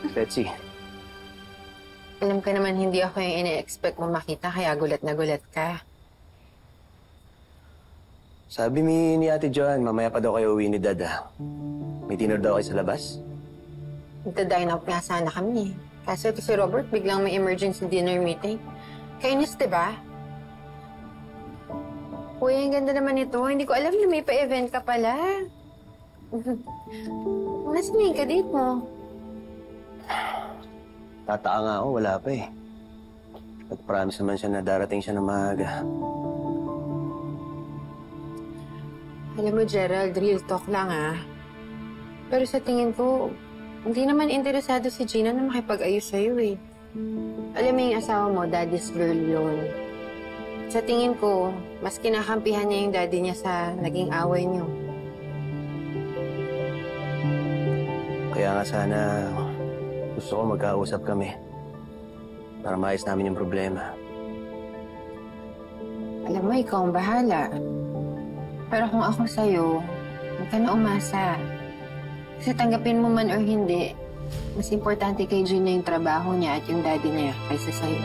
Betsy. Alam ka naman hindi ako yung ina-expect mo makita, kaya gulat na gulat ka. Sabi ni Ate Joan, mamaya pa daw kayo uwi ni Dad, ha? May dinner daw kayo sa labas? Magda-dine out nga sana kami. Kaso ito si Robert, biglang may emergency dinner meeting. Kainis, diba? Uy, ang ganda naman ito. Hindi ko alam na may pa-event ka pala. Nasaan na yung kadate mo? Tataa nga ako, wala pa eh. Nag-promise naman siya na darating siya ng maaga. Alam mo, Gerald, real talk lang Pero sa tingin ko, hindi naman interesado si Gina na makipag-ayos sa'yo eh. Alam mo yung asawa mo, daddy's girl yun. Sa tingin ko, mas kinakampihan niya yung daddy niya sa naging away niyo. Kaya nga sana gusto ko magkausap kami para maayos namin yung problema. Alam mo, ikaw ang bahala. Pero kung ako sa'yo, huwag ka na umasa. Kasi tanggapin mo man or hindi, mas importante kay Gina yung trabaho niya at yung daddy niya kaysa sa'yo.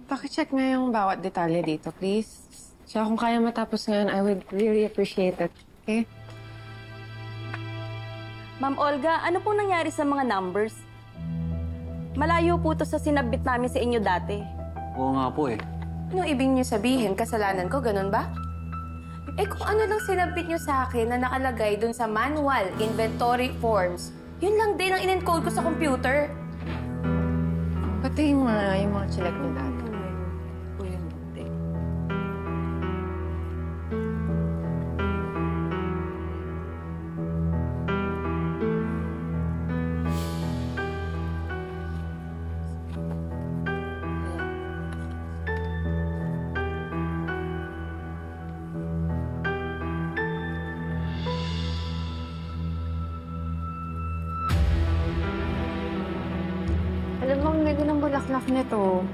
Pakicheck nga yung bawat detalye dito, please. Tsaka kung kaya matapos ngayon, I would really appreciate it. Okay? Ma'am Olga, ano pong nangyari sa mga numbers? Malayo po to sa sinabit namin sa inyo dati. Oo nga po eh. Anong ibig niyo sabihin? Kasalanan ko, ganun ba? Eh kung ano lang sinabit niyo sa akin na nakalagay dun sa manual, inventory forms, yun lang din ang in-encode ko sa computer. Pati yung mga chilag niyo dati. Alam mo, ang ganda ng bulaklak nito.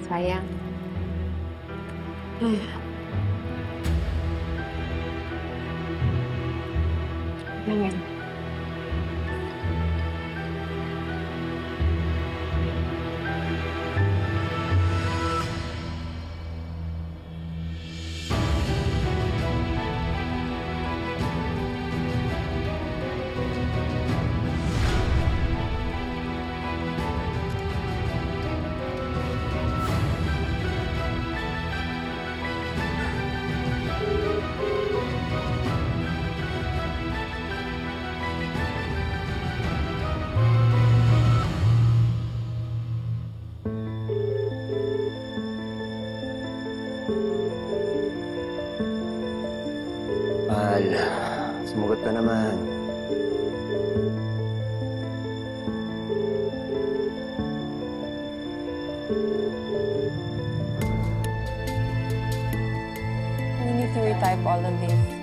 Sayang. Ayan. Mahal, sumagot ka naman. We need to retype all of this.